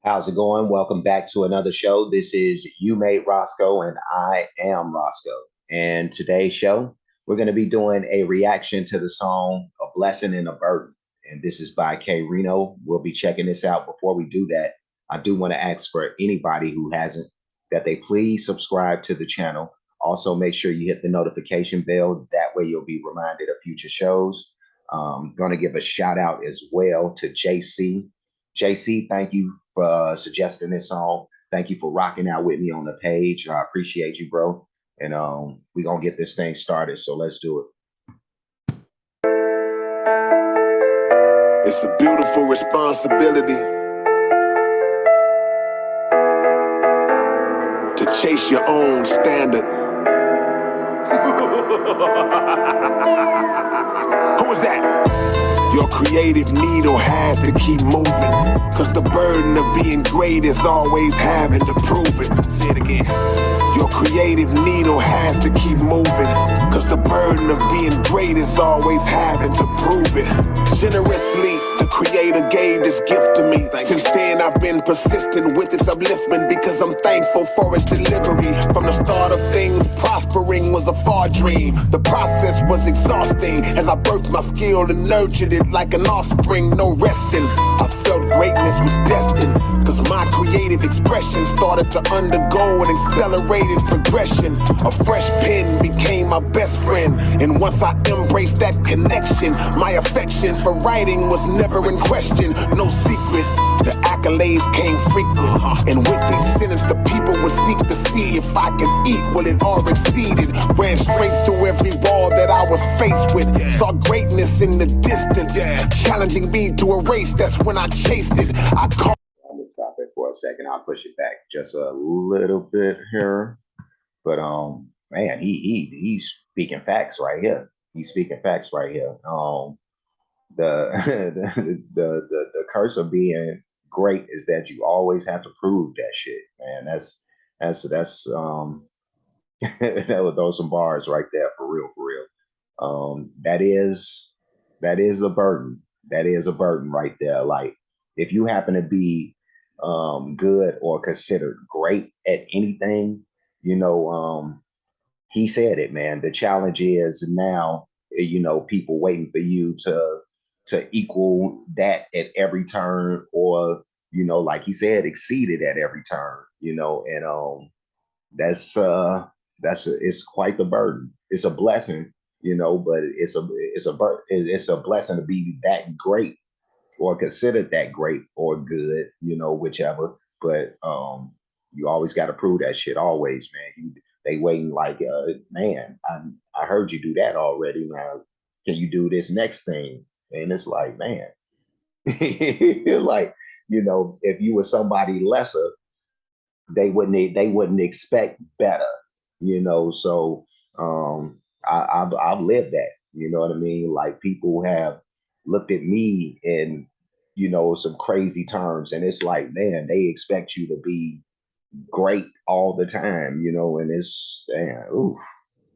How's it going? Welcome back to another show. This is You Made Roscoe, and I am Roscoe. And today's show, we're going to be doing a reaction to the song A Blessing and a Burden. And this is by K-Rino. We'll be checking this out. Before we do that, I do want to ask for anybody who hasn't that they please subscribe to the channel. Also, make sure you hit the notification bell. That way, you'll be reminded of future shows. Going to give a shout out as well to JC. JC, thank you for suggesting this song. Thank you for rocking out with me on the page. I appreciate you, bro. And we're going to get this thing started. So let's do it. It's a beautiful responsibility to chase your own standard. Who is that? Your creative needle has to keep moving, cause the burden of being great is always having to prove it. Say it again. Your creative needle has to keep moving, cause the burden of being great is always having to prove it. Generously, the Creator gave this gift to me. Since then, I've been persistent with its upliftment because I'm thankful for its delivery. From the start of things, prospering was a far dream. The process was exhausting as I birthed my skill and nurtured it like an offspring, no resting. I felt greatness was destined, cause my creative expression started to undergo an accelerated progression. A fresh pen became my best friend, and once I embraced that connection, my affection for writing was never in question. No secret, the accolades came frequent, and with each sentence the people would seek to see if I could equal it or exceed it. Ran straight through every wall that I was faced with, saw greatness in the distance, challenging me to a race. That's when I chased it. I called. I'm gonna stop it for a second. I'll push it back just a little bit here. But man, he's speaking facts right here. He's speaking facts right here. The, the curse of being great is that you always have to prove that shit, man. That's that would throw some bars right there for real, for real. That is a burden. That is a burden right there. Like if you happen to be good or considered great at anything, you know, he said it, man. The challenge is now, people waiting for you to equal that at every turn, or like he said, exceed it at every turn. And it's quite the burden. It's a blessing, but it's a blessing to be that great or considered that great or good, whichever. But you always got to prove that shit always, man. They waiting like, man, I heard you do that already. Now, can you do this next thing? And it's like, man, like, if you were somebody lesser, they wouldn't expect better, So I've lived that, you know what I mean? Like people have looked at me in, some crazy terms, and it's like, man, they expect you to be great all the time, and it's, man, oof,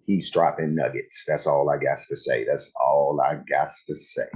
he's dropping nuggets. That's all I got to say. That's all I got to say.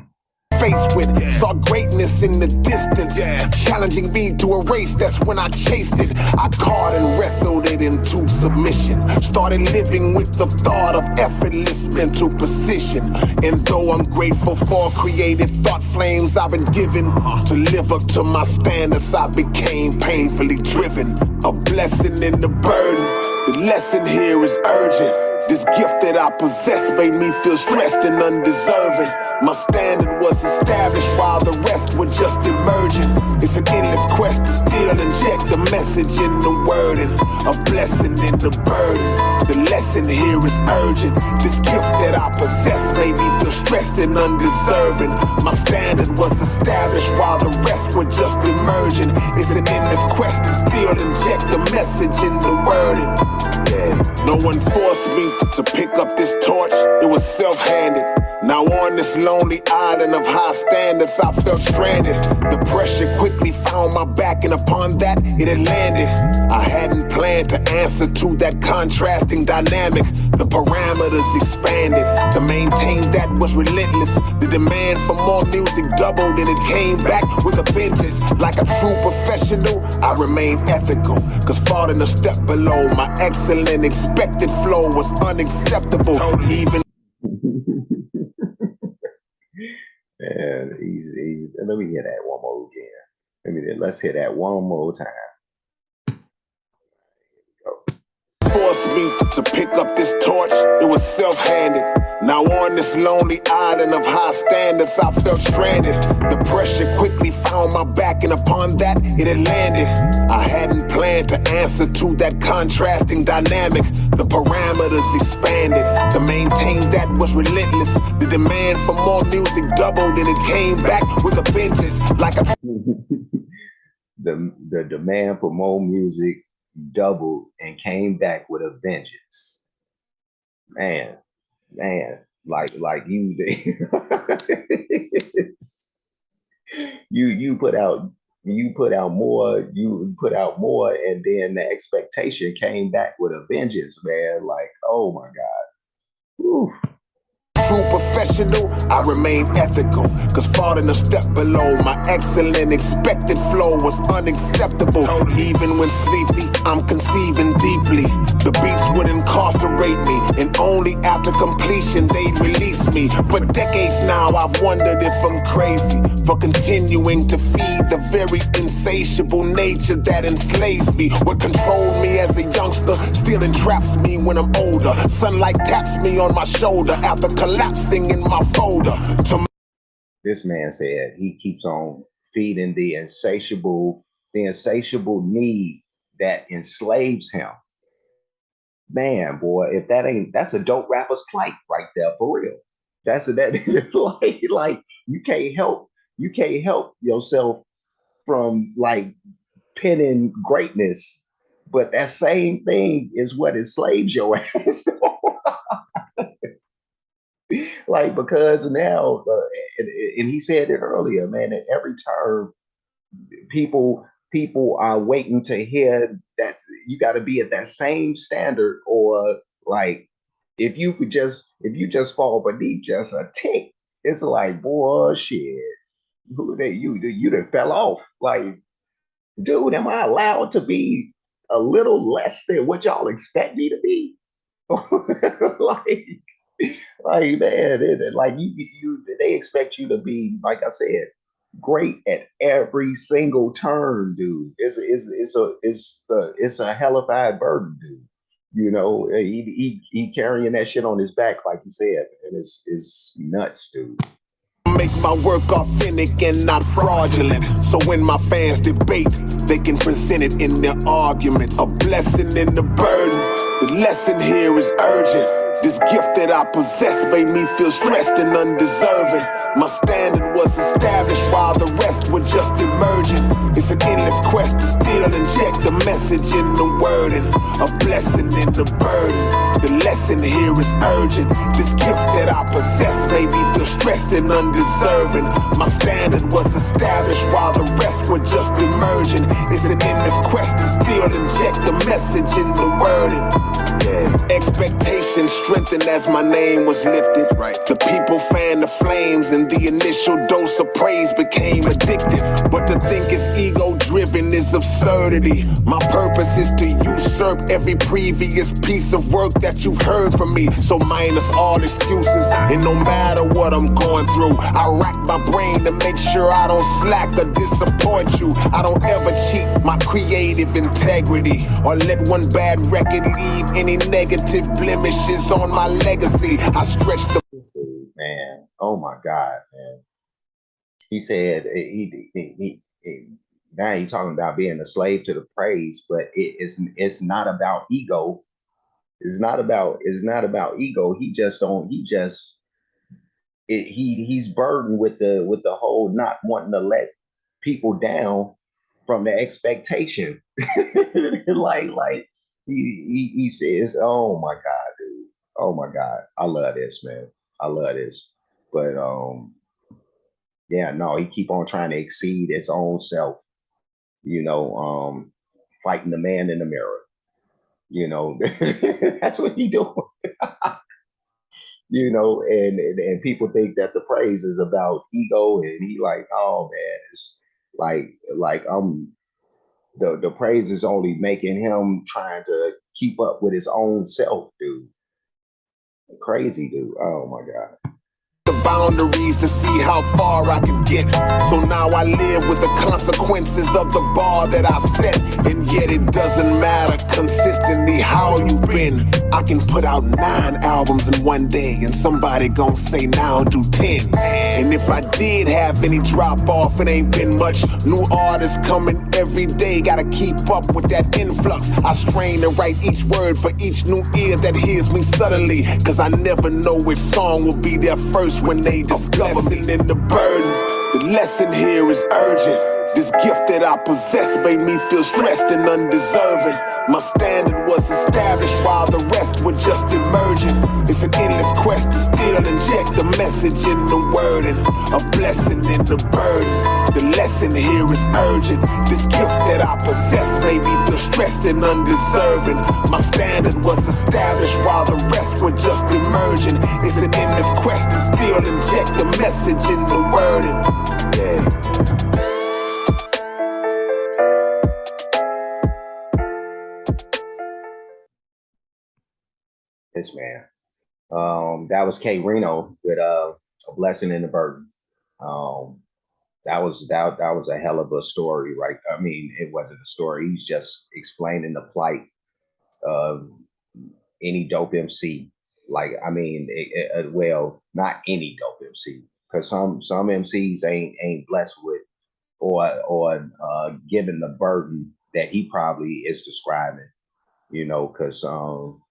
Faced with, saw greatness in the distance, challenging me to a race. That's when I chased it. I caught and wrestled it into submission. Started living with the thought of effortless mental precision. And though I'm grateful for creative thought flames I've been given to live up to my standards, I became painfully driven. A blessing in the burden. The lesson here is urgent. This gift that I possess made me feel stressed and undeserving. My standard was established while the rest were just emerging. It's an endless quest to still inject the message in the wording. A blessing in the burden. The lesson here is urgent. This gift that I possess made me feel stressed and undeserving. My standard was established while the rest were just emerging. It's an endless quest to still inject the message in the wording. No one forced me to pick up this torch. It was self-handed. Now on this lonely island of high standards, I felt stranded. The pressure quickly found my back, and upon that, it had landed. I hadn't planned to answer to that contrasting dynamic. The parameters expanded. To maintain that was relentless. The demand for more music doubled, and it came back with a vengeance. Like a true professional, I remained ethical, cause falling a step below my excellent expected flow was unacceptable. Even And let me hear that one more again. Let's hear that one more time. forced me to pick up this torch, it was self-handed. Now on this lonely island of high standards, I felt stranded. The pressure quickly found my back, and upon that, it had landed. I hadn't planned to answer to that contrasting dynamic. The parameters expanded. To maintain that was relentless. The demand for more music doubled, and it came back with a vengeance. Like a the demand for more music doubled and came back with a vengeance. Man, like you you put out more, and then the expectation came back with a vengeance, man. Like, oh my God. Whew. true professional, I remain ethical, cause falling a step below my excellent expected flow was unacceptable. Even when sleepy, I'm conceiving deeply. The beats would incarcerate me, and only after completion they'd release me. For decades now I've wondered if I'm crazy for continuing to feed the very insatiable nature that enslaves me. What controlled me as a youngster still entraps me when I'm older. Sunlight taps me on my shoulder after collapsing in my folder. This man said he keeps on feeding the insatiable need that enslaves him. Man, boy, if that's a dope rapper's plight right there, for real. Like you can't help yourself from like pinning greatness, but that same thing is what enslaves your ass. Like, because now, and he said it earlier, man, at every turn, people are waiting to hear that you got to be at that same standard, or like if you just fall beneath just a tick, it's like, boy, shit, who they you done fell off. Like, dude, am I allowed to be a little less than what y'all expect me to be? like like, man, like they expect you to be, like I said, great at every single turn, dude. It's a hellified burden, dude. You know, he carrying that shit on his back, like you said, and it's nuts, dude. Make my work authentic and not fraudulent. So when my fans debate, they can present it in their arguments. A blessing in the burden. The lesson here is urgent. This gift that I possess made me feel stressed and undeserving. My standard was established while the rest were just emerging. It's an endless quest to still inject the message in the wording. A blessing in the burden. The lesson here is urgent. This gift that I possess made me feel stressed and undeserving. My standard was established while the rest were just emerging. It's an endless quest to still inject the message in the wording. Expectations strengthened as my name was lifted. The people fanned the flames, and the initial dose of praise became addictive. But to think it's ego-driven is absurdity. My purpose is to usurp every previous piece of work that you've heard from me. So minus all excuses, and no matter what I'm going through, I rack my brain to make sure I don't slack or disappoint you. I don't ever cheat my creative integrity, or let one bad record leave any negative blemishes on my legacy. I stretch the man. Oh my God, man. He said now he's talking about being a slave to the praise, but it's not about ego. It's not about ego. He just don't. He's burdened with the whole not wanting to let people down from the expectation. like he says, oh my God, dude. Oh my God. I love this, man. I love this. But yeah, no, he keep on trying to exceed his own self, you know, fighting the man in the mirror. You know, that's what he doing. You know, and people think that the praise is about ego, and he like, oh man, it's like the praise is only making him trying to keep up with his own self, dude. Crazy dude. Oh my god. The boundaries to see how far I could get. So now I live with the consequences of the bar that I set. And yet it doesn't matter consistently how you've been. I can put out 9 albums in one day, and somebody gon' say now do 10. And if I did have any drop off, it ain't been much. New artists coming every day, gotta keep up with that influx. I strain to write each word for each new ear that hears me subtly, cause I never know which song will be there first when they discover me. In the burden, the lesson here is urgent. This gift that I possess made me feel stressed and undeserving. My standard was established while the rest were just emerging. It's an endless quest to still inject the message in the wording. A blessing in the burden. The lesson here is urgent. This gift that I possess made me feel stressed and undeserving. My standard was established while the rest were just emerging. It's an endless quest to still inject the message in the wording. Yeah. This man. That was K-Rino with a blessing in the burden. Um, that was a hell of a story, right? I mean, it wasn't a story. He's just explaining the plight of any dope MC. Like, I mean, well, not any dope MC, because some MCs ain't blessed with or given the burden that he probably is describing. You know, because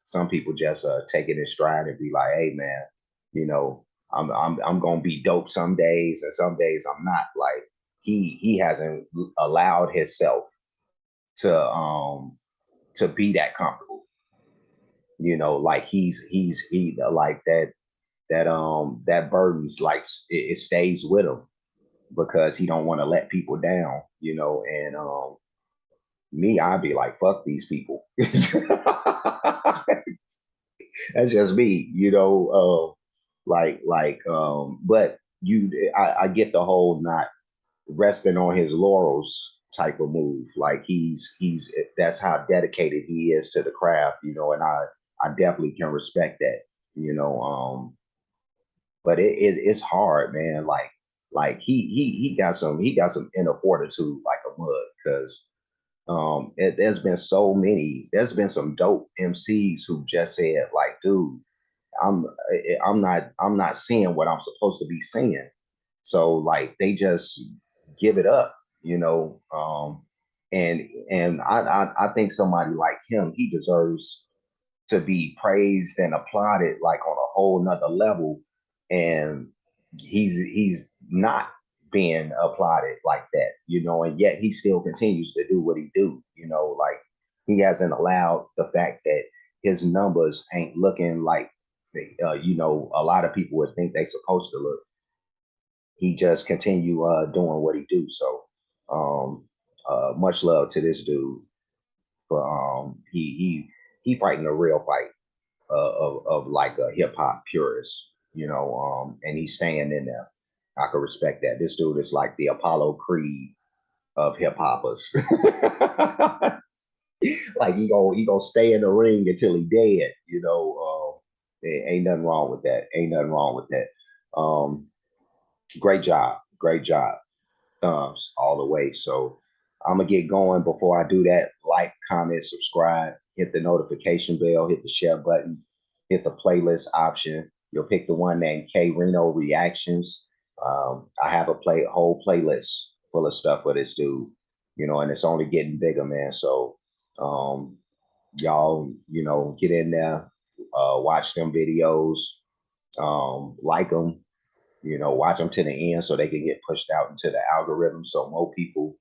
some people just take it in stride and be like, "Hey, man, you know, I'm gonna be dope some days, and some days I'm not." Like he hasn't allowed himself to be that comfortable. You know, like he like that burden's like it stays with him because he don't want to let people down. You know, and me, I'd be like, "Fuck these people." That's just me, you know. But I get the whole not resting on his laurels type of move. Like he's that's how dedicated he is to the craft, you know, and I definitely can respect that, you know. But it's hard, man. Like he got some inner fortitude like a mud because there's been some dope MCs who just said like, dude, I'm I'm not seeing what I'm supposed to be seeing. So like they just give it up, you know. I think somebody like him, he deserves to be praised and applauded like on a whole nother level. And he's not being applauded like that, you know, and yet he still continues to do what he do, you know, like he hasn't allowed the fact that his numbers ain't looking like you know, a lot of people would think they supposed to look. He just continue doing what he do. So much love to this dude. But he fighting a real fight of like a hip hop purist, you know, and he's staying in there. I can respect that. This dude is like the Apollo Creed of hip hoppers. Like he gonna stay in the ring until he dead, you know. Ain't nothing wrong with that. Ain't nothing wrong with that. Great job, great job. Thumbs all the way. So I'm gonna get going. Before I do that, like, comment, subscribe, hit the notification bell, hit the share button, hit the playlist option. You'll pick the one named K-Rino Reactions. I have a whole playlist full of stuff for this dude, you know, and it's only getting bigger, man. So um, y'all, you know, get in there, watch them videos, like them, you know, watch them to the end so they can get pushed out into the algorithm so more people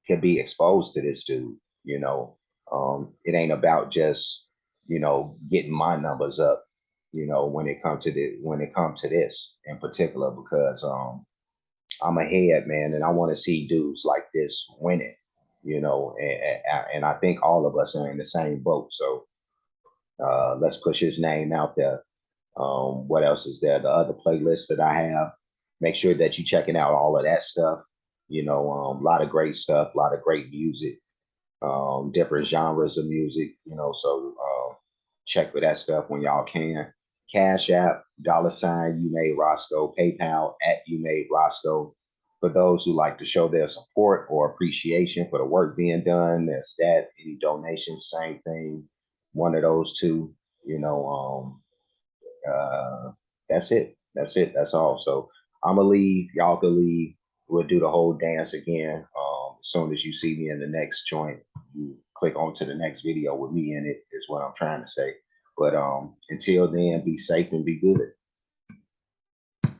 can be exposed to this dude. You know, it ain't about just, you know, getting my numbers up. when it comes to this in particular, because I'm ahead, man, and I want to see dudes like this winning, and I think all of us are in the same boat. So let's push his name out there. What else is there? The other playlist that I have. Make sure that you're checking out all of that stuff. A lot of great stuff, a lot of great music, different genres of music. So check for that stuff when y'all can. Cash App, $ you made Roscoe, PayPal at you made Roscoe. For those who like to show their support or appreciation for the work being done, that's that. Any donations, same thing. One of those two, you know. That's it. That's it. That's all. So I'm gonna leave. Y'all can leave. We'll do the whole dance again. As soon as you see me in the next joint, you click on to the next video with me in it. Is what I'm trying to say. But until then, be safe and be good.